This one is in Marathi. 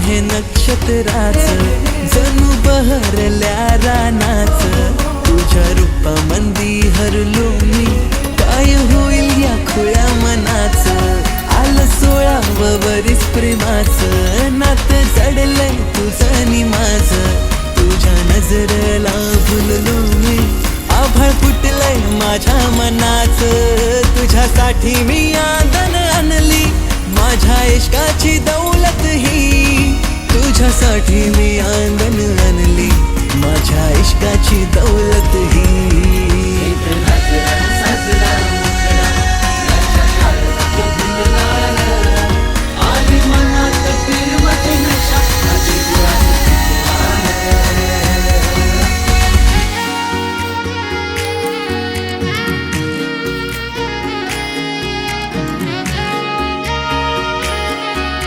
हे नक्षत्राचं जणू बहरल्या रानाच तुझ्या रूपामंदी हरलो मी काय होईल या खुळ्या मनाचं आलं 16व वरीस प्रेमाचं नातं जडलंय तुझं नि माझं तुझ्या नजरेला भुललो मी आभाळ फुटलंय माझ्या मनाचं तुझ्यासाठी मी आंदन आणली माझ्या इश्काची दौलत ही तुझ्यासाठी मी आंदन आणली माझ्या इश्काची दौलत